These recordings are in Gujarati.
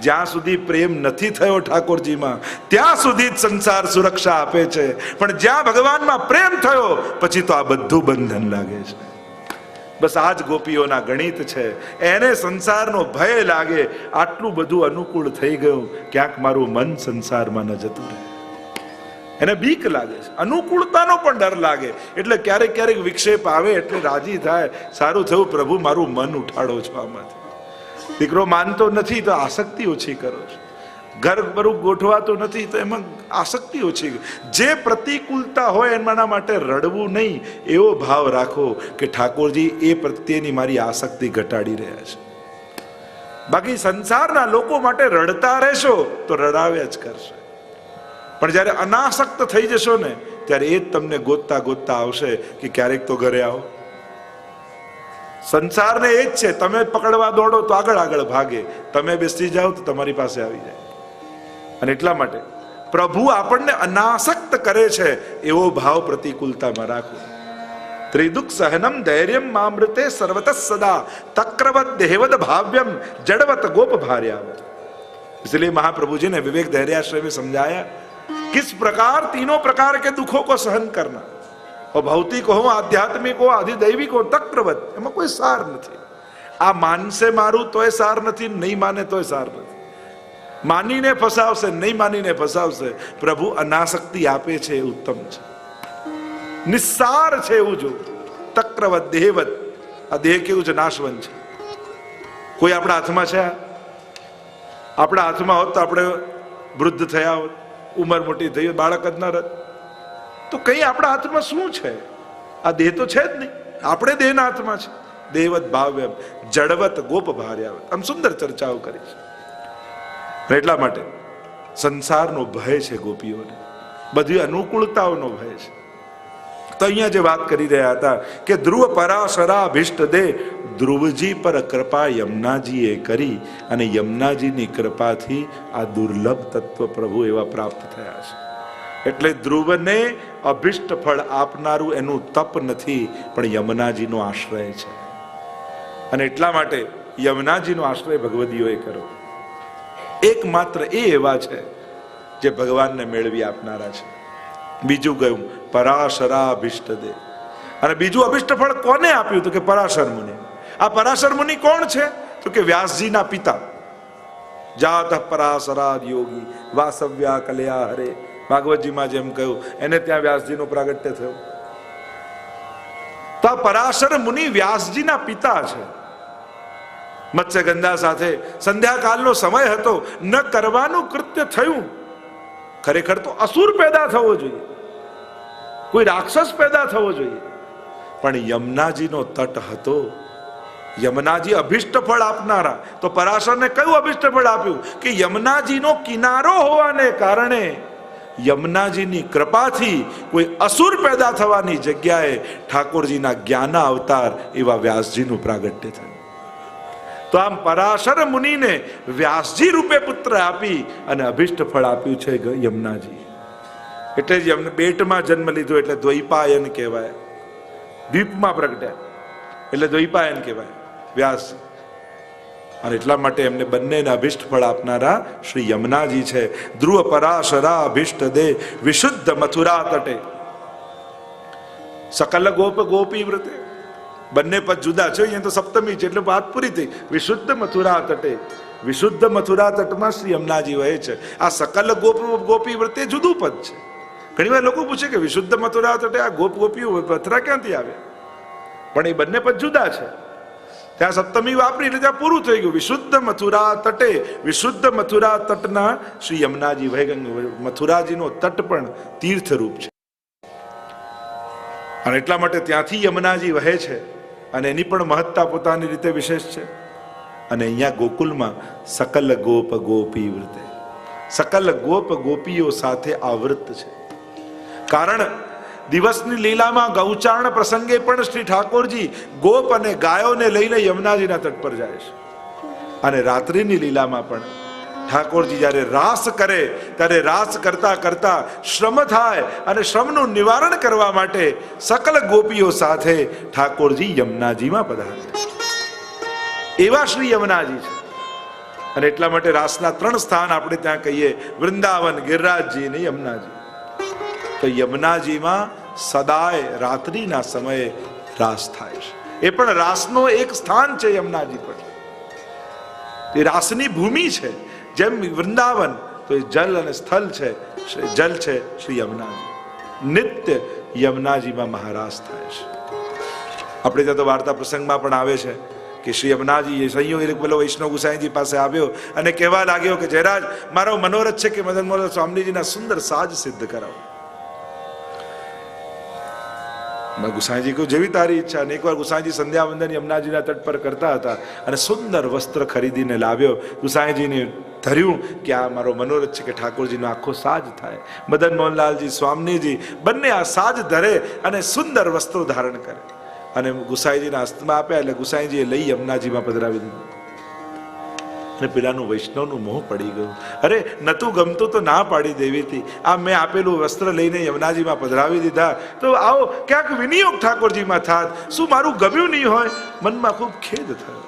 જ્યાં સુધી પ્રેમ નથી થયો ઠાકોરજીમાં ત્યાં સુધી જ સંસાર સુરક્ષા આપે છે, પણ જ્યાં ભગવાનમાં પ્રેમ થયો પછી તો આ બધું બંધન લાગે છે. બસ આ જ ગોપીઓના ગણિત છે. એને સંસારનો ભય લાગે, આટલું બધું અનુકૂળ થઈ ગયું, ક્યાંક મારું મન સંસારમાં ન જતું રહે. એને બીક લાગે છે, અનુકૂળતાનો પણ ડર લાગે. એટલે ક્યારેક ક્યારેક વિક્ષેપ આવે એટલે રાજી થાય, સારું થયું પ્રભુ મારું મન ઉઠાડો છો આમાંથી. દીકરો માનતો નથી તો આસક્તિ ઓછી કરો છો, ઘર બરું ગોઠવાતો નથી તો એમાં આસક્તિ ઓછી. જે પ્રતિકૂળતા હોય એના માટે રડવું નહીં, એવો ભાવ રાખો કે ઠાકોરજી એ પ્રત્યેની મારી આસક્તિ ઘટાડી રહ્યા છે. બાકી સંસારના લોકો માટે રડતા રહેશો તો રડાવ્યા જ કરશે, પણ જ્યારે અનાસક્ત થઈ જશો ને ત્યારે એ જ તમને ગોતતા ગોતતા આવશે કે ક્યારેક તો ઘરે આવો. સંસારને એ જ છે, તમે પકડવા દોડો તો આગળ આગળ ભાગે, તમે બેસી જાઓ તો તમારી પાસે આવી જાય. અને એટલા માટે પ્રભુ આપણને અનાસક્ત કરે છે એવો ભાવ પ્રતિકૂળતામાં રાખો. ત્રિદુઃખ સહનમ ધૈર્યમ મામૃતે સર્વત સદા તક્રવત દેહવદ ભાવ્યમ जड़वत गोप भार्यावत. इसलिए महाप्रभु जी ने विवेक धैर्याश्रय में समझाया किस प्रकार तीनों प्रकार के दुखों को सहन करना, और भौतिक हो, आध्यात्मिक हो, अधिदैविक हो, तक्रवत, એમાં કોઈ સાર નથી. આ માનસે મારું તોય સાર નથી, નહીં માને તોય સાર નથી. માનીને ફસાવશે, નહીં માનીને ફસાવશે. પ્રભુ અનાસક્તિ આપે છે એ ઉત્તમ છે, નિસ્સાર છે એવું જો. તક્રવત દેહવત, આ દેહ કેવું છે, નાશવંત છે. કોઈ આપણા હાથમાં છે? આપણા હાથમાં હોત તો આપણે વૃદ્ધ થયા હોત, ઉંમર મોટી થઈ, બાળક જ ન રત. તો કઈ આપણા હાથમાં શું છે? આ દેહ તો છે જ નહીં, આપણે દેહના હાથમાં છે. દેવત ભાવ્ય જડવત ગોપ ભાર્યાવત. આમ સુંદર ચર્ચાઓ કરી છે. એટલા માટે સંસારનો ભય છે ગોપીઓને, બધી અનુકૂળતાઓનો ભય છે. તો અહીંયા જે વાત કરી રહ્યા હતા કે ધ્રુવ પરાશરા અભિષ્ટ દે, ધ્રુવજી પર કૃપા યમુનાજીએ કરી, અને યમુનાજીની કૃપાથી આ દુર્લભ તત્વ પ્રભુ એવા પ્રાપ્ત થયા છે. એટલે ધ્રુવને અભિષ્ટ ફળ આપનારું એનું તપ નથી, પણ યમુનાજીનો આશ્રય છે. અને એટલા માટે યમુનાજીનો આશ્રય ભગવદીઓએ કરો. એકમાત્ર એ એવા છે જે ભગવાનને મેળવી આપનારા છે. બીજું કહ્યું પરાશરા અભિષ્ટ દે, અને બીજું અભિષ્ટ ફળ કોને આપ્યું? તો કે પરાશર મુનિ. આ પરાશર મુનિ કોણ છે? તો કે વ્યાસજીના પિતા. જાત પરાશરા યોગી વાસવ્યા કલ્યા હરે. ભાગવતજીમાં જેમ કહ્યું, એને ત્યાં વ્યાસજીનું પ્રાગટ્ય થયું. તો આ પરાશર મુનિ વ્યાસજીના પિતા છે. મત્સ્યગંધા સાથે સંધ્યાકાલનો સમય હતો, ન કરવાનું કૃત્ય થયું. ખરેખર તો અસુર પેદા થવો જોઈએ, કોઈ રાક્ષસ પેદા થવો જોઈએ, પણ યમુનાજીનો તટ હતો. યમુનાજી અભિષ્ટ ફળ આપનારા. તો પરાશરને કયું અભિષ્ટ ફળ આપ્યું? કે યમુનાજીનો કિનારો હોવાને કારણે યમુનાજીની કૃપાથી કોઈ અસુર પેદા થવાની જગ્યાએ ઠાકોરજીના જ્ઞાન અવતાર એવા વ્યાસજીનું પ્રાગટ્ય થયું. તો આમ પરાશર મુનિને વ્યાસજી રૂપે પુત્ર આપી અને અભિષ્ટ ફળ આપ્યું છે યમુનાજી. એટલે જ એમને બેટમાં જન્મ લીધો એટલે દ્વૈપાયન કહેવાય. દ્વીપમાં પ્રગટ્યા એટલે દ્વૈપાયન કહેવાય વ્યાસ. અને એટલા માટે એમને બંનેને અભિષ્ટ ફળ આપનારા શ્રી યમુનાજી છે. ધ્રુવ પરાશરા અભિષ્ટ દે, વિશુદ્ધ મથુરા તટે સકલ ગોપ ગોપી વ્રતે. બંને પદ જુદા છે, અહીંયા તો સપ્તમી છે એટલે વાત પૂરી થઈ. વિશુદ્ધ મથુરા તટે, વિશુદ્ધ મથુરા તટમાં શ્રી યમુનાજી વહે છે. આ સકલ ગોપ ગોપી વ્રતે જુદું પદ છે. ઘણી વાર લોકો પૂછે કે વિશુદ્ધ મથુરા તટે આ ગોપ ગોપીઓ મથુરા ક્યાંથી આવ્યા? પણ એ બંને પદ જુદા છે. ત્યાં સપ્તમી વાપરી એટલે ત્યાં પૂરું થઈ ગયું. વિશુદ્ધ મથુરા તટે, વિશુદ્ધ મથુરા તટના શ્રી યમુનાજી વહે ગયું. મથુરાજીનો તટ પણ તીર્થરૂપ છે, અને એટલા માટે ત્યાંથી યમુનાજી વહે છે, અને એની પણ મહત્તા પોતાની રીતે વિશેષ છે. અને અહીંયા ગોકુલમાં સકલ ગોપ ગોપી વ્રતે, સકલ ગોપ ગોપીઓ સાથે આવૃત છે. કારણ દિવસની લીલામાં ગૌચારણ પ્રસંગે પણ શ્રી ઠાકોરજી ગોપ અને ગાયોને લઈને યમુનાજીના તટ પર જાય છે. અને રાત્રિની લીલામાં પણ ઠાકોરજી જ્યારે રાસ કરે ત્યારે રાસ કરતા કરતા શ્રમ થાય, અને શ્રમનું નિવારણ કરવા માટે સકલ ગોપીઓ સાથે ઠાકોરજી યમુનાજીમાં પધારે. એવા શ્રી યમુનાજી છે. અને એટલા માટે રાસના 3 સ્થાન આપણે ત્યાં કહીએ, વૃંદાવન, ગિરિરાજજી અને યમુનાજી. તો યમુનાજીમાં સદાય રાત્રિના સમયે રાસ થાય છે. એ પણ રાસનો એક સ્થાન છે યમુનાજી પર. એ રાસની ભૂમિ છે. જેમ વૃંદાવન તો એ જલ અને સ્થળ છે, જલ છે શ્રી યમુનાજી. નિત્ય યમુનાજીમાં મહારાસ થાય છે. આપણે ત્યાં તો વાર્તા પ્રસંગમાં પણ આવે છે કે શ્રી યમુનાજી સંયોગ પેલો વૈષ્ણવ ગુસાઈજી પાસે આવ્યો અને કહેવા લાગ્યો કે જયરાજ, મારો મનોરથ છે કે મદન મોહન સ્વામીજીના સુંદર સાજ સિદ્ધ કરાવો. ગુસાઈજી કહ્યું, જેવી તારી ઈચ્છા. અને એકવાર ગુસાઈજી સંધ્યા વંદન યમુનાજીના તટ પર કરતા હતા અને સુંદર વસ્ત્ર ખરીદીને લાવ્યો. ગુસાઈજીને ધર્યું કે આ મારો મનોરથ છે કે ઠાકોરજીનો આખો સાજ થાય. મદન મોહનલાલજી સ્વામીજી બંને આ સાજ ધરે અને સુંદર વસ્ત્રો ધારણ કરે અને ગુસાઈજીના હસ્તમાં આપ્યા. એટલે ગુસાઈજીએ લઈ યમુનાજીમાં પધરાવી દીધું. અને પેલાનું વૈષ્ણવનું મોહ પડી ગયું. અરે નતું ગમતું તો ના પાડી દેવી હતી. આ મેં આપેલું વસ્ત્ર લઈને યમુનાજીમાં પધરાવી દીધા તો આવો ક્યાંક વિનિયોગ ઠાકોરજીમાં થાત, શું મારું ગમ્યું નહીં હોય? મનમાં ખૂબ ખેદ થયો.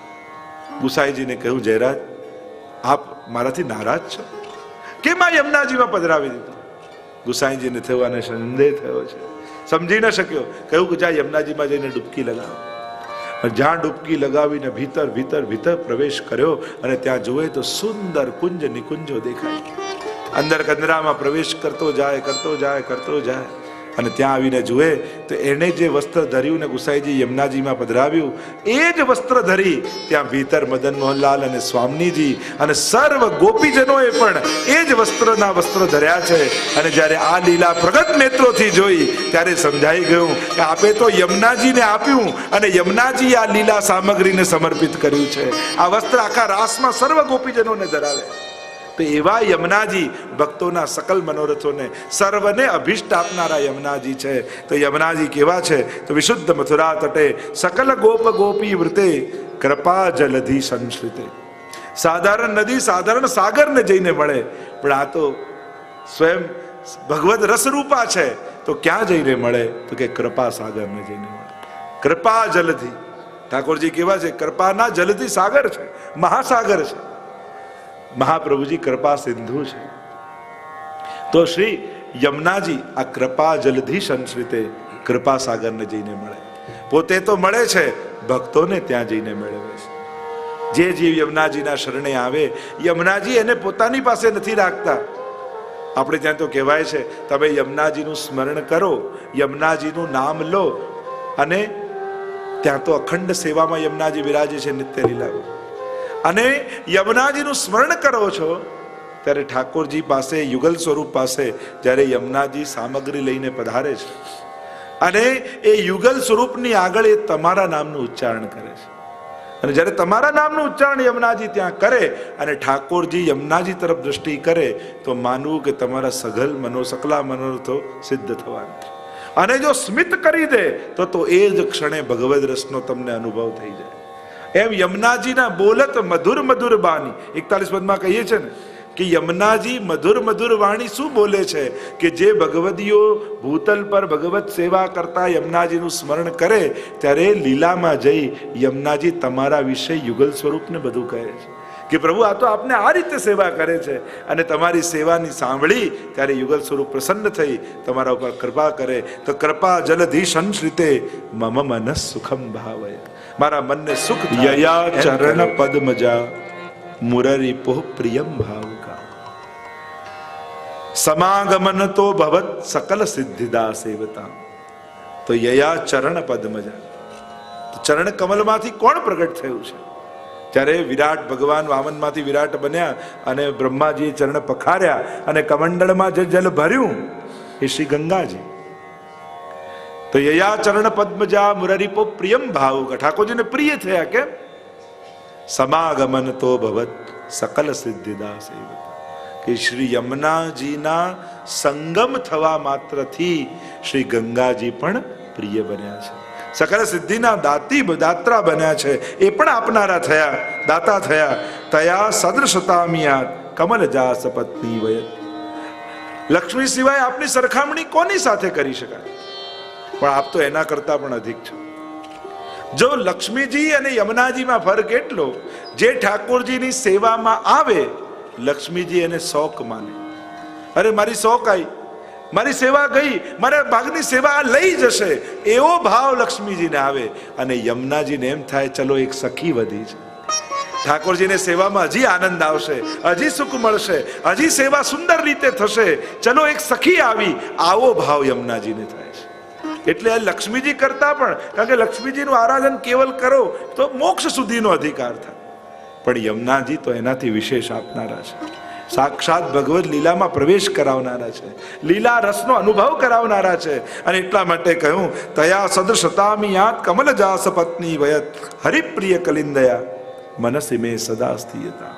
ગુસાઈજીને કહ્યું, જયરાજ, આપ મારાથી નારાજ છો? કેમ આ યમુનાજીમાં પધરાવી દીધું? ગુસાઈજીને થયો અને સંદેહ થયો છે, સમજી ન શક્યો. કહ્યું કે જા યમુનાજીમાં જઈને ડૂબકી લગાવો. જ્યાં ડૂબકી લગાવીને ભીતર ભીતર ભીતર પ્રવેશ કર્યો અને ત્યાં જોયે તો સુંદર કુંજ નિકુંજો દેખાય. અંદર કંદરામાં પ્રવેશ કરતો જાય કરતો જાય કરતો જાય અને ત્યાં આવીને જુએ તો એને જે વસ્ત્ર ધર્યું ને ગુસાઈજી યમુનાજીમાં પધરાવ્યું એ જ વસ્ત્ર ધરી ત્યાં ભીતર મદન મોહનલાલ અને સ્વામીજી અને સર્વ ગોપીજનોએ પણ એ જ વસ્ત્ર ધર્યા છે. અને જ્યારે આ લીલા પ્રગટ નેત્રોથી જોઈ ત્યારે સમજાઈ ગયું કે આપે તો યમુનાજીને આપ્યું અને યમુનાજી આ લીલા સામગ્રીને સમર્પિત કર્યું છે. આ વસ્ત્ર આખા રાસમાં સર્વ ગોપીજનોને ધરાવે. તો એવા યમુનાજી ભક્તોના સકલ મનોરથોને સર્વને અભિષ્ટ આપનારા યમુનાજી છે. તો યમુનાજી કેવા છે? તો વિશુદ્ધ મથુરા તટે સકલ ગોપ ગોપી વૃતે કૃપા જલધિ સંશ્રિતે. સાધારણ નદી સાધારણ સાગરને જઈને મળે, પણ આ તો સ્વયં ભગવદ રસરૂપા છે. તો ક્યાં જઈને મળે? તો કે કૃપા સાગરને જઈને મળે. કૃપા જલધિ. ઠાકોરજી કેવા છે? કૃપાના જલધિ સાગર છે, મહાસાગર છે. મહાપ્રભુજી કૃપા સિંધુ છે. તો શ્રી યમુનાજી આ કૃપા જલધિ સંશ્રિતે કૃપા સાગરને જઈને મળે. પોતે તો મળે છે, ભક્તોને ત્યાં જઈને મેળવે છે. જે જીવ યમુનાજીના શરણે આવે, યમુનાજી એને પોતાની પાસે નથી રાખતા. આપણે ત્યાં તો કહેવાય છે, તમે યમુનાજીનું સ્મરણ કરો, યમુનાજીનું નામ લો, અને ત્યાં તો અખંડ સેવામાં યમુનાજી બિરાજે છે નિત્ય લીલામાં. અને યમુનાજીનું સ્મરણ કરો છો ત્યારે ઠાકોરજી પાસે યુગલ સ્વરૂપ પાસે જ્યારે યમુનાજી સામગ્રી લઈને પધારે છે અને એ યુગલ સ્વરૂપની આગળ એ તમારા નામનું ઉચ્ચારણ કરે છે. અને જ્યારે તમારા નામનું ઉચ્ચારણ યમુનાજી ત્યાં કરે અને ઠાકોરજી યમુનાજી તરફ દ્રષ્ટિ કરે તો માનવું કે તમારા સકલા મનોરથો સિદ્ધ થવાના છે. અને જો સ્મિત કરી દે તો એ જ ક્ષણે ભગવદ રસનો તમને અનુભવ થઈ જાય. એમ યમુનાજીના બોલત મધુર મધુર વાણી 41 પદમાં કહીએ છે ને કે યમુનાજી મધુર મધુર વાણી શું બોલે છે કે જે ભગવદીઓ ભૂતલ પર ભગવત સેવા કરતા યમુનાજીનું સ્મરણ કરે ત્યારે લીલામાં જઈ યમુનાજી તમારા વિશે યુગલ સ્વરૂપને બધું કહે છે કે પ્રભુ આ તો આપને આ રીતે સેવા કરે છે. અને તમારી સેવાની સાંભળી ત્યારે યુગલ સ્વરૂપ પ્રસન્ન થઈ તમારા ઉપર કૃપા કરે. તો કૃપા જલધિ સંશ્રિતે મમ મનસ સુખમ ભાવય. મારા મનને સુખ યયા ચરણ પદ્મજા મુરરી પોહ પ્રિયમ ભાવકા સમાગમન તો ભવત સકલ સિદ્ધિદા સેવતા. તો યયા ચરણ પદ્મજા, ચરણ કમલમાંથી કોણ પ્રગટ થયું છે? જ્યારે વિરાટ ભગવાન વામનમાંથી વિરાટ બન્યા અને બ્રહ્માજીએ ચરણ પખાર્યા અને કમંડળમાં જે જલ ભર્યું એ શ્રી ગંગાજી. તો યયા ચરણ પદ્મજા મુરરીપો પ્રિયમ ભાવ. ઠાકોરજીને પ્રિય થયા. કેમ? સમાગમન તો ભવત સકલ સિદ્ધિદા સેવતા. કે શ્રી યમુનાજીના સંગમ થવા માત્રથી શ્રી ગંગાજી પણ પ્રિય બન્યા છે. સકલ સિદ્ધિના દાત્રા બન્યા છે, એ પણ આપનારા થયા, દાતા થયા. તયા સદૃશતામિયાત કમલ જા સપત્ની વયત. લક્ષ્મી સિવાય આપની સરખામણી કોની સાથે કરી શકાય? પણ આપ તો એના કરતા પણ અધિક છો. જો લક્ષ્મીજી અને યમુનાજીમાં ફરક એટલો, જે ઠાકોરજીની સેવામાં આવે લક્ષ્મીજી એને શોક માને. અરે મારી શોક આવી, મારી સેવા ગઈ, મારા ભાગની સેવા લઈ જશે, એવો ભાવ લક્ષ્મીજીને આવે. અને યમુનાજીને એમ થાય ચલો એક સખી વધી છે, ઠાકોરજીને સેવામાં હજી આનંદ આવશે, હજી સુખ મળશે, હજી સેવા સુંદર રીતે થશે, ચલો એક સખી આવી, આવો ભાવ યમુનાજીને થાય છે. એટલે લક્ષ્મીજી કરતા પણ, કારણ કે લક્ષ્મીજીનું આરાધન કેવલ કરો તો મોક્ષ સુધીનો અધિકાર થાય, પણ યમુનાજી તો એનાથી વિશેષ આપનારા છે. સાક્ષાત ભગવદ લીલામાં પ્રવેશ કરાવનારા છે, લીલા રસનો અનુભવ કરાવનારા છે. અને એટલા માટે કહ્યું તયા સદૃશતામિ યાત કમલજાસ પત્ની વયત હરિપ્રિય કલિંદયા મનસી મે સદા સ્થિયતા.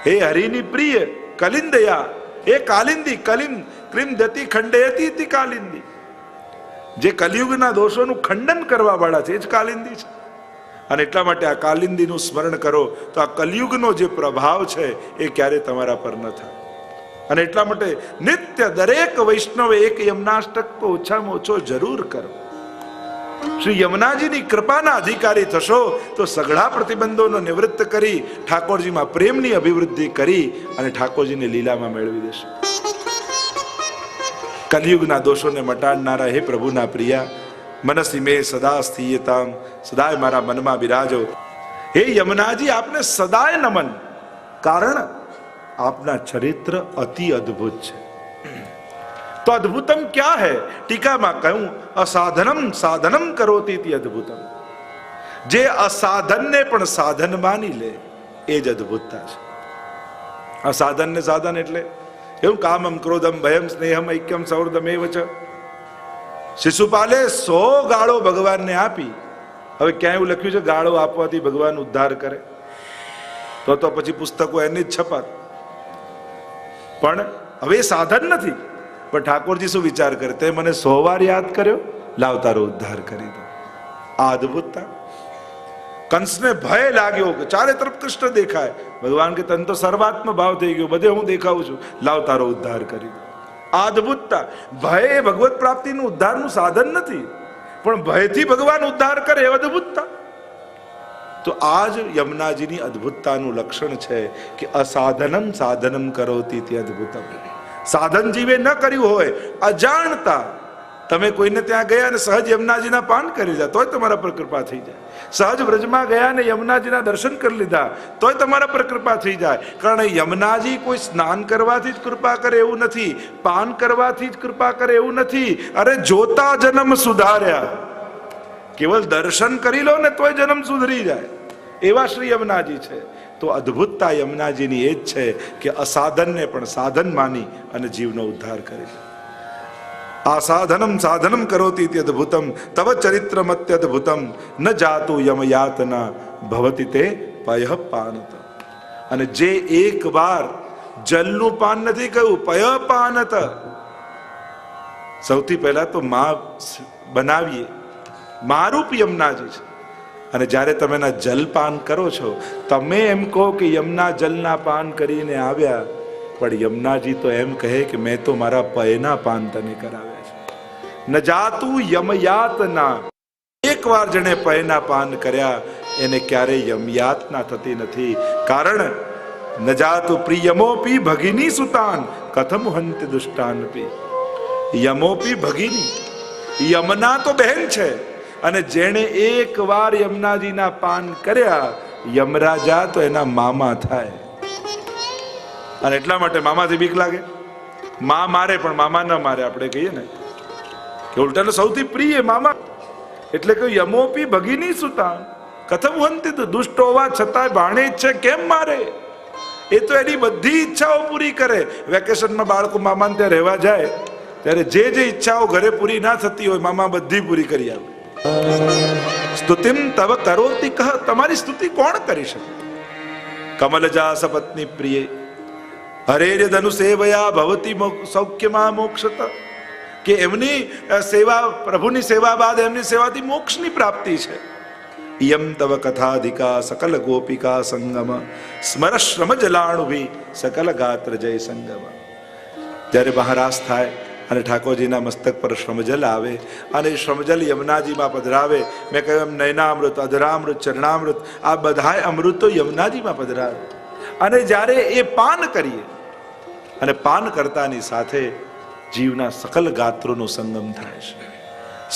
હે હરિની પ્રિય કલિંદયા, એ કાલિંદી, કલિંદ ક્રિમ દતિ ખંડયતી તિ કાલિંદી, જે કલિયુગના દોષોનું ખંડન કરવા વાળા છે એ જ કાલિંદી છે. અને એટલા માટે આ કાલિંદીનું સ્મરણ કરો તો આ કલિયુગનો જે પ્રભાવ છે એ ક્યારે તમારા પર ન થાય. અને એટલા માટે નિત્ય દરેક વૈષ્ણવે એક યમનાષ્ટક તો ઓછામાં ઓછો જરૂર કરો. શ્રી યમુનાજીની કૃપાના અધિકારી થશો તો સઘળા પ્રતિબંધોનો નિવૃત્ત કરી ઠાકોરજીમાં પ્રેમની અભિવૃદ્ધિ કરી અને ઠાકોરજીને લીલામાં મેળવી દેશો. કલિયુગના દોષોને મટાડનારા હે પ્રભુના પ્રિયા, મનસી મે સદા સ્થિયતામ, સદાય મારા મનમાં બિરાજો. હે યમુનાજી આપને સદાય નમન, કારણ આપના ચરિત્ર અતિ અદ્ભુત છે. તો અદ્ભુતમ ક્યાં હૈ? ટીકામાં કહ્યું અસાધનમ સાધનમ કરોતી તિ અદ્ભુતમ. જે અસાધનને પણ સાધન માની લે એ જ અદ્ભુતતા છે. અસાધનને સાધન એટલે એવું કામમ ક્રોધમ ભયમ સ્નેહમ ઐક્યમ સૌર્ધમેવ ચ. શિશુપાલે 100 ગાળો ભગવાનને આપી. હવે ક્યાંય એવું લખ્યું છે ગાળો આપવાથી ભગવાન ઉદ્ધાર કરે? તો પછી પુસ્તકો એની જ છપાત. પણ હવે સાધન નથી. પણ ઠાકોરજી શું વિચાર કરે? તે મને 100 વાર યાદ કર્યો, લાવ તારો ઉદ્ધાર કરી દો. આ અદ્ભુતતા. કંસને ભય લાગ્યો કે ચારે તરફ કૃષ્ણ દેખાય. ભગવાન કે તને તો સર્વાત્મ ભાવ થઈ ગયો, બધે હું દેખાઉં છું, લાવ તારો ઉદ્ધાર કરી દો. આ અદ્ભુતતા. ભય એ ભગવત પ્રાપ્તિનું ઉદ્ધારનું સાધન નથી, પણ ભયથી ભગવાન ઉદ્ધાર કરે એ અદ્ભુતતા. તો આ જ યમુનાજીની અદ્ભુતતાનું લક્ષણ છે કે અસાધનમ સાધનમ કરોતી તે અદ્ભુતમ. સાધન જીવે ન કર્યું હોય, અજાણતા તમે કોઈને ત્યાં ગયા અને સહજ યમુનાજીના પાન કરી લીધા તોય તમારા પર કૃપા થઈ જાય. સહજ વ્રજમાં ગયા અને યમુનાજીના દર્શન કરી લીધા તોય તમારા પર કૃપા થઈ જાય. કારણ યમુનાજી કોઈ સ્નાન કરવાથી જ કૃપા કરે એવું નથી, પાન કરવાથી જ કૃપા કરે એવું નથી. અરે જોતા જન્મ સુધાર્યા. કેવલ દર્શન કરી લો ને તોય જન્મ સુધરી જાય, એવા શ્રી યમુનાજી છે. તો અદ્ભુતતા યમુનાજીની એ જ છે કે અસાધનને પણ સાધન માની અને જીવનો ઉદ્ધાર કરે. આ સાધનમ સાધનમ કરોતી તે અદ્ભુતમ તવ ચરિત્રમત્યદ્ભુતમ ન જાતુ યમયાતના ભવતિ તે પય પાનત. અને જે એક વાર જલનું પાન નથી કહ્યું, પય પાનત. સૌથી પહેલા તો માં બનાવીએ, મારૂપ યમુનાજી છે. અને જ્યારે તમે એના જલપાન કરો છો, તમે એમ કહો કે યમુના જલના પાન કરીને આવ્યા, પણ યમુનાજી તો એમ કહે કે મેં તો મારા પયના પાન તને કરાવ્યા છે. ન જાતું યમયાતના. એક વાર જેને પયના પાન કર્યા એને ક્યારેય યમયાતના થતી નથી. કારણ ન જાતું પ્રિયમોપી ભગિની સુતાન કથમ હંતિ દુષ્ટાનપી. યમોપી ભગિની, યમુના તો બહેન છે, અને જેણે એક વાર યમુનાજીના પાન કર્યા, યમરાજા તો એના મામા થાય. અને એટલા માટે મામાથી બીક લાગે. માં મારે પણ મામા ન મારે. આપણે કહીએ ને કે ઉલટાનો સૌથી પ્રિય મામા. એટલે કે યમોપી ભગિની સુતાન કથમ હંતિ. દુષ્ટ હોવા છતાંય ભાણે છે, કેમ મારે? એ તો એની બધી ઈચ્છાઓ પૂરી કરે. વેકેશનમાં બાળકો મામાને ત્યાં રહેવા જાય ત્યારે જે ઈચ્છાઓ ઘરે પૂરી ના થતી હોય, મામા બધી પૂરી કરી આવે. સ્તુતિમ તવ કરોતિ કહ. તમારી સ્તુતિ કોણ કરી શકે? કમલજા સપત્ની પ્રિય હરેર્ય ધનુ સેવયા ભવતી સૌખ્યમાં મોક્ષત. કે એમની સેવા, પ્રભુની સેવા બાદ એમની સેવાથી મોક્ષની પ્રાપ્તિ છે. યમ તવ કથાધિકા સકલ ગોપિકા સંગમ સ્મરશ્રમ જલાણુભી સકલ ગાત્ર જય સંગમ. જ્યારે મહારાસ થાય અને ઠાકોરજીના મસ્તક પર શ્રમજલ આવે અને એ શ્રમજલ યમુનાજીમાં પધરાવે. મેં કહ્યું એમ નયનામૃત, અધરામૃત, ચરણામૃત આ બધાય અમૃતો યમુનાજીમાં પધરાવે. અને જ્યારે એ પાન કરીએ અને પાન કરતાની સાથે જીવના સકલ ગાત્રોનો સંગમ થાય છે.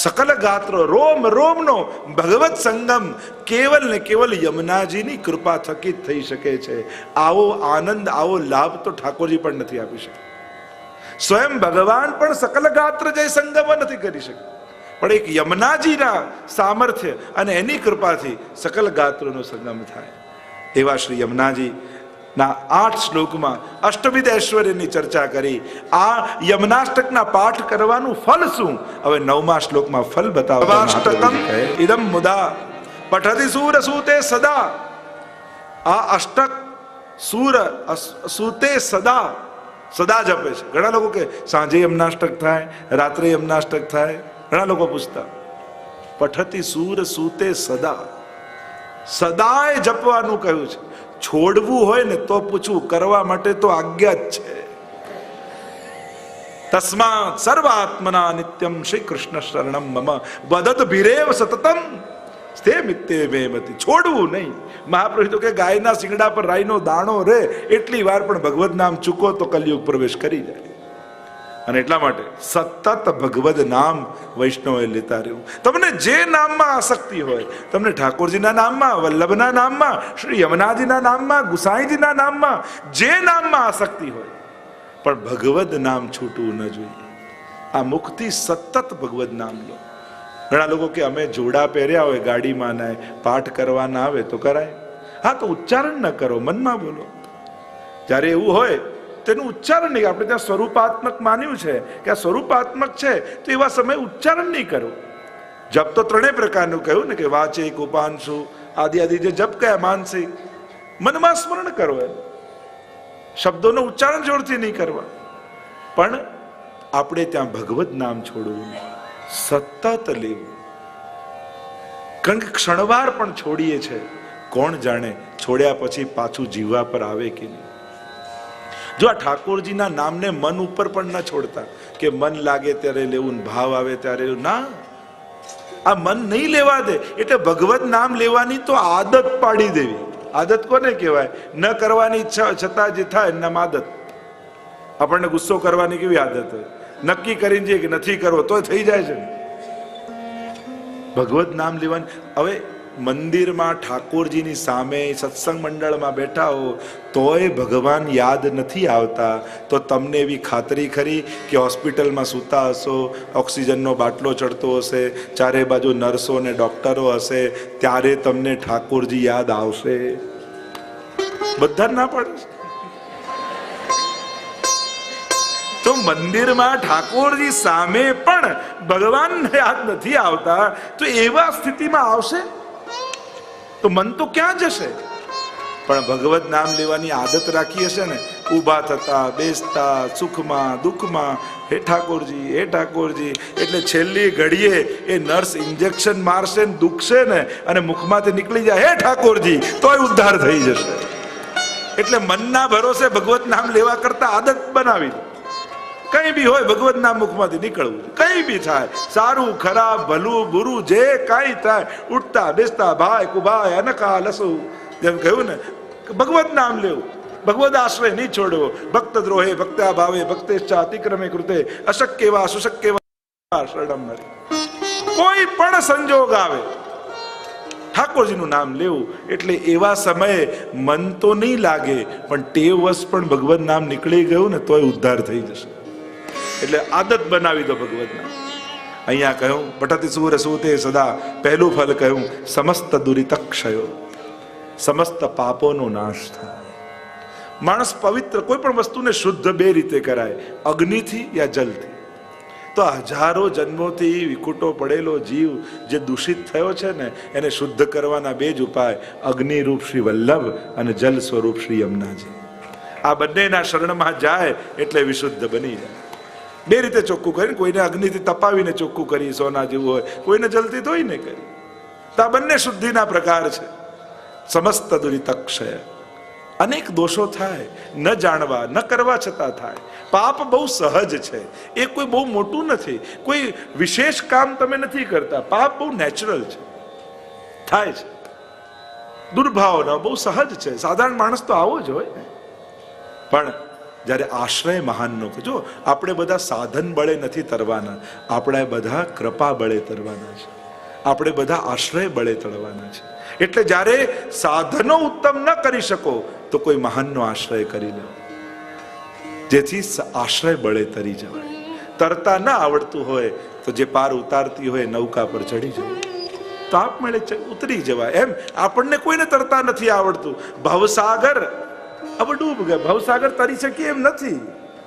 સકલ ગાત્રો રોમ રોમનો ભગવત સંગમ કેવલ ને કેવલ યમુનાજીની કૃપા થકી જ થઈ શકે છે. આવો આનંદ, આવો લાભ તો ઠાકોરજી પણ નથી આપી શકતા. સ્વયં ભગવાન પણ સકલ ગાત્ર જય સંગમ નથી કરી શકતા, પણ એક યમુનાજીના સામર્થ્ય અને એની કૃપાથી સકલ ગાત્રોનો સંગમ થાય. એવા શ્રી યમુનાજી ના 8 શ્લોકમાં અષ્ટવિધ ઐશ્વર્યની ચર્ચા કરી. આ યમનાષ્ટકના પાઠ કરવાનું ફલ શું? હવે 9મા શ્લોકમાં ફલ બતાવતા ઇદમ મુદા પઠતિ સૂર સૂતે સદા. આ અષ્ટક સૂર સૂતે સદા સદા જપે છે. ઘણા લોકો કે સાંજે યમનાષ્ટક થાય, રાત્રે યમનાષ્ટક થાય. ઘણા લોકો પૂછતા. પઠતિ સૂર સૂતે સદા, સદાય જપવાનું કહ્યું છે. છોડવું હોય ને તો પૂછવું, કરવા માટે તો આજ્ઞા જ છે. તસ્માત સર્વાત્મના નિત્યમ શ્રી કૃષ્ણ શરણમ મમ વદત ભીરેવ સતતમ સ્થે મિત્તે મેમતિ. છોડવું નહીં. મહાપ્રભુ તો કે ગાયના શિંગડા પર રાઈનો દાણો રે એટલી વાર પણ ભગવદ નામ ચૂકો તો કલયુગ પ્રવેશ કરી જાય. અને એટલા માટે સતત ભગવદ નામ વૈષ્ણવે લેતા રહ્યું. તમને જે નામમાં આસક્તિ હોય, તમને ઠાકોરજીના નામમાં, વલ્લભના નામમાં, શ્રી યમુનાજીના નામમાં, ગુસાઈજીના નામમાં, જે નામમાં આસક્તિ હોય, પણ ભગવદ નામ છૂટવું ન જોઈએ. આ મુખથી સતત ભગવદ નામ લો. ઘણા લોકો કે અમે જોડા પહેર્યા હોય ગાડીમાં ને પાઠ કરવાના આવે તો કરાય. હા, તો ઉચ્ચારણ ન કરો, મનમાં બોલો. જ્યારે એવું હોય તેનું ઉચ્ચારણ નહીં. આપણે ત્યાં સ્વરૂપાત્મક માન્યું છે કે આ સ્વરૂપાત્મક છે, તો એવા સમયે ઉચ્ચારણ નહીં કરો. જપ તો 3 પ્રકારનું કહ્યું ને, કે વાચિક, ઉપાંશુ આદિ આદિ જે જપ કયા માનસિક. મનમાં સ્મરણ કરો, એમ શબ્દોનું ઉચ્ચારણ જોરથી નહીં કરવા. પણ આપણે ત્યાં ભગવદ નામ છોડવું, સતત લેવું. કારણ કે ક્ષણવાર પણ છોડીએ છે, કોણ જાણે છોડ્યા પછી પાછું જીવવા પર આવે કે નહીં. જો આ ઠાકોરજીના નામને મન ઉપર પણ ન છોડતા, કે મન લાગે ત્યારે લેવું, ભાવ આવે ત્યારે લેવું. ના, આ મન નહીં લેવા દે. એટલે ભગવત નામ લેવાની તો આદત પાડી દેવી. આદત કોને કહેવાય? ન કરવાની ઈચ્છા છતાં જે થાય એમ આદત. આપણને ગુસ્સો કરવાની કેવી આદત હોય? નક્કી કરીને જઈએ કે નથી કરવો તો થઈ જાય છે. ભગવત નામ લેવાની. હવે મંદિરમાં ઠાકોરજીની સામે સત્સંગ મંડળમાં બેઠા હો તોય ભગવાન યાદ નથી આવતા, તો તમને એવી ખાતરી ખરી કે હોસ્પિટલમાં સૂતા હશો, ઓક્સિજનનો બાટલો ચડતો હશે, ચારે બાજુ નર્સો ને ડોક્ટરો હશે, ત્યારે તમને ઠાકોરજી યાદ આવશે? બધા ના પડે. તો મંદિરમાં ઠાકોરજી સામે પણ ભગવાન યાદ નથી આવતા, તો એવા સ્થિતિમાં આવશે તો મન તો ક્યાં જશે? પણ ભગવત નામ લેવાની આદત રાખી હશે ને, ઊભા થતા, બેસતા, સુખમાં દુઃખમાં, હે ઠાકોરજી, હે ઠાકોરજી. એટલે છેલ્લી ઘડીએ એ નર્સ ઇન્જેક્શન મારશે ને દુખશે ને, અને મુખમાંથી નીકળી જાય હે ઠાકોરજી, તોય ઉદ્ધાર થઈ જશે. એટલે મનના ભરોસે ભગવત નામ લેવા કરતા આદત બનાવી દો. કઈ બી હોય ભગવત નામ મુખમાંથી નીકળવું. કઈ બી થાય, સારું ખરાબ ભલું બુરું જે કઈ થાય, ઉઠતા બેસતા ભાઈ કુભાઈ અનકા લસુ, જેમ કહ્યું ને, ભગવત નામ લેવું. ભગવદ આશ્રય નહીં છોડવો. ભક્ત દ્રોહે ભક્ત્યા ભાવે ભક્તેશ્ચા અતિક્રમે કૃતે અશક્ય વા સુશક્ય વા શરણમ નરે. કોઈ પણ સંજોગ આવે ઠાકોરજીનું નામ લેવું. એટલે એવા સમયે મન તો નહીં લાગે, પણ ટેવવશ પણ ભગવત નામ નીકળી ગયું ને તોય ઉદ્ધાર થઈ જશે. એટલે આદત બનાવી દો ભગવત નામ. અહીંયા કહ્યું પઠતિ સૂર સૂતે સદા. પહેલું ફલ કહ્યું સમસ્ત દુરિતક્ષયો, સમસ્ત પાપોનો નાશ થાય. માણસ પવિત્ર, કોઈ પણ વસ્તુને શુદ્ધ 2 રીતે કરાય, અગ્નિથી યા જલથી. તો હજારો જન્મોથી વિકુટો પડેલો જીવ જે દૂષિત થયો છે ને, એને શુદ્ધ કરવાના 2 જ ઉપાય, અગ્નિ રૂપ શ્રી વલ્લભ અને જલ સ્વરૂપ શ્રી યમુનાજી. આ બંનેના શરણમાં જાય એટલે વિશુદ્ધ બની જાય. 2 રીતે ચોખ્ખું કરીને, કોઈને અગ્નિથી તપાવીને ચોખ્ખું કરી સોના જેવું હોય, કોઈને જલથી ધોઈને કરી. તો આ બંને શુદ્ધિના પ્રકાર છે. સમસ્ત દુરિતક્ષય અનેક દોષો થાય, ન જાણવા ન કરવા છતાં થાય. પાપ બહુ સહજ છે, એ કોઈ બહુ મોટું નથી, કોઈ વિશેષ કામ તમે નથી કરતા. પાપ બહુ નેચરલ છે, થાય છે. દુર્ભાવના બહુ સહજ છે, સાધારણ માણસ તો આવો જ હોય. પણ જ્યારે આશ્રય મહાનનો, જો આપણે બધા સાધન બળે નથી તરવાના, આપણે બધા કૃપા બળે તરવાના છે, આપણે બધા આશ્રય બળે તરવાના છે. એટલે જ્યારે સાધનો ઉત્તમ ન કરી શકો તો કોઈ મહાનનો આશ્રય કરી લો, જેથી આશ્રય બળે તરી જવાય. તરતા ન આવડતું હોય તો જે પાર ઉતારતી હોય નૌકા પર ચડી જવાય, તો આપમેળે ઉતરી જવાય. એમ આપણને કોઈને તરતા નથી આવડતું, ભવસાગર હવે ડૂબ ગયા, ભવસાગર તરી શકીએ એમ નથી.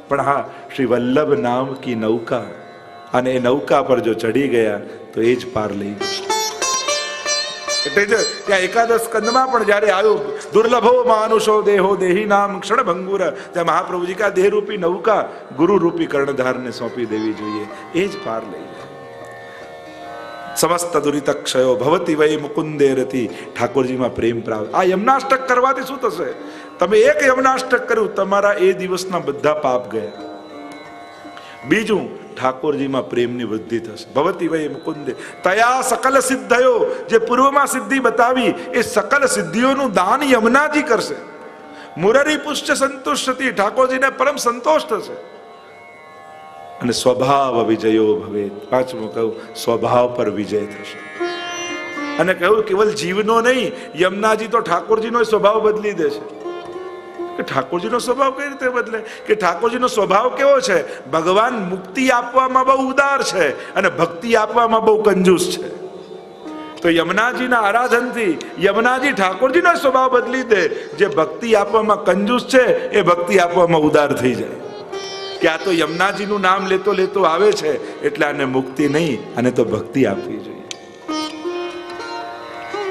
પણ હા, શ્રી વલ્લભ નામ કી નૌકા, અને એ નૌકા પર જો ચડી ગયા તો એ જ પાર લઈ જશે. એટલે જ ત્યાં એકાદશ સ્કંદમાં પણ જ્યારે આવ્યું દુર્લભો માનુષો દેહો દેહી નામ ક્ષણ ભંગુર, ત્યાં મહાપ્રભુજી કા દેહ રૂપી નૌકા ગુરુ રૂપી કર્ણધારને સોંપી દેવી જોઈએ, એ જ પાર લઈ જાય. સમસ્ત દુરિત ક્ષયો ભવતી વૈ મુકુંદે રતિ. ઠાકોરજીમાં પ્રેમ પ્રાપ્ત. આ યમનાષ્ટક કરવાથી શું થશે? તમે એક યમનાષ્ટક કર્યું, તમારા એ દિવસના બધા પાપ ગયા. બીજું, ઠાકોરજીમાં પ્રેમની વૃદ્ધિ થશે. ભવતી વૈ મુકુંદે તયા સકલ સિદ્ધયો, જે પૂર્વમાં સિદ્ધિ બતાવી એ સકલ સિદ્ધિઓનું દાન યમુનાજી કરશે. મુરરી પુષ્ટ સંતુષ્ટતિ, ઠાકોરજીને પરમ સંતોષ થશે. અને સ્વભાવ વિજયો ભવે. પાંચમું કહ્યું, સ્વભાવ પર વિજય થશે. અને કહ્યું કેવલ જીવનો નહીં, યમુનાજી તો ઠાકોરજીનો સ્વભાવ બદલી દેશે. કે ઠાકોરજીનો સ્વભાવ કઈ રીતે બદલે? કે ઠાકોરજીનો સ્વભાવ કેવો છે? ભગવાન મુક્તિ આપવામાં બહુ ઉદાર છે અને ભક્તિ આપવામાં બહુ કંજૂસ છે. તો યમુનાજીના આરાધનથી યમુનાજી ઠાકોરજીનો સ્વભાવ બદલી દે. જે ભક્તિ આપવામાં કંજૂસ છે એ ભક્તિ આપવામાં ઉદાર થઈ જાય. કે આ તો યમુનાજીનું નામ લેતો લેતો આવે છે, એટલે આને મુક્તિ નહીં, આને તો ભક્તિ આપવી જોઈએ.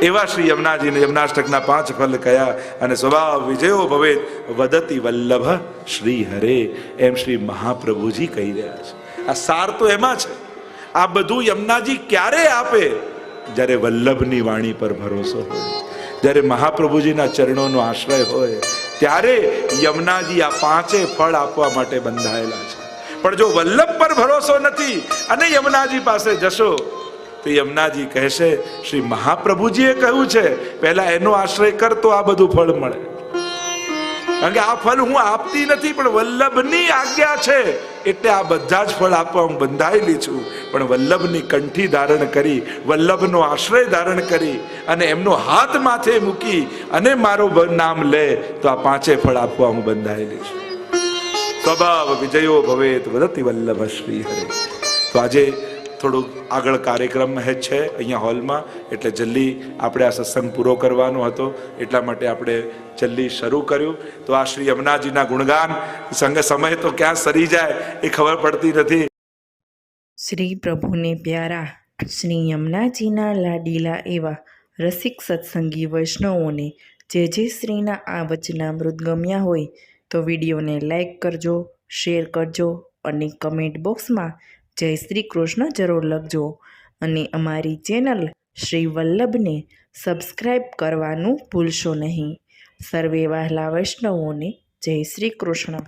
એવા શ્રી યમુનાજીને યમનાષ્ટકના 5 ફલ કયા, અને સ્વભાવ વિજયો ભવે વદતિ વલ્લભ શ્રી હરે, એમ શ્રી મહાપ્રભુજી કહી રહ્યા છે. આ સાર તો એમાં છે. આ બધું યમુનાજી ક્યારે આપે? જ્યારે વલ્લભની વાણી પર ભરોસો હોય, જ્યારે મહાપ્રભુજીના ચરણોનો આશ્રય હોય, ત્યારે યમુનાજી આ 5 ફળ આપવા માટે બંધાયેલા છે. પણ જો વલ્લભ પર ભરોસો નથી અને યમુનાજી પાસે જશો તો યમુનાજી કહેશે શ્રી મહાપ્રભુજીએ કહ્યું છે પહેલા એનો આશ્રય કર તો આ બધું ફળ મળે. કારણ કે આ ફળ હું આપતી નથી, પણ વલ્લભની આજ્ઞા છે એટલે આ બધા જ ફળ આપવા હું બંધાયેલી છું. પણ વલ્લભની કંઠી ધારણ કરી, વલ્લભનો આશ્રય ધારણ કરી અને એમનો હાથ માથે મૂકી અને મારું નામ લે તો આ 5 ફળ આપવા હું બંધાયેલી છું. સ્વભાવ વિજયો ભવેત વદતિ વલ્લભ શ્રી હરે. તો આજે થોડુંક આગળ કાર્યક્રમ છે અહીંયા હોલમાં, એટલે જલ્દી આપણે આ સત્સંગ પૂરો કરવાનો હતો, એટલા માટે આપણે જલ્દી શરૂ કર્યું. તો આ શ્રી યમુનાજીના ગુણગાન સંગે સમય તો ક્યાં સરી જાય એ ખબર પડતી નથી. શ્રી પ્રભુને પ્યારા શ્રી યમુનાજીના લાડીલા એવા રસિક સત્સંગી વૈષ્ણવોને જે શ્રીના આ વચનામૃત ગમ્યા હોય તો વિડીયોને લાઈક કરજો, શેર કરજો અને કમેન્ટ બોક્સમાં જય શ્રી કૃષ્ણ જરૂર લખજો. અને અમારી ચેનલ શ્રી વલ્લભને સબસ્ક્રાઈબ કરવાનું ભૂલશો નહીં. સર્વે વહાલા વૈષ્ણવોને જય શ્રી કૃષ્ણ.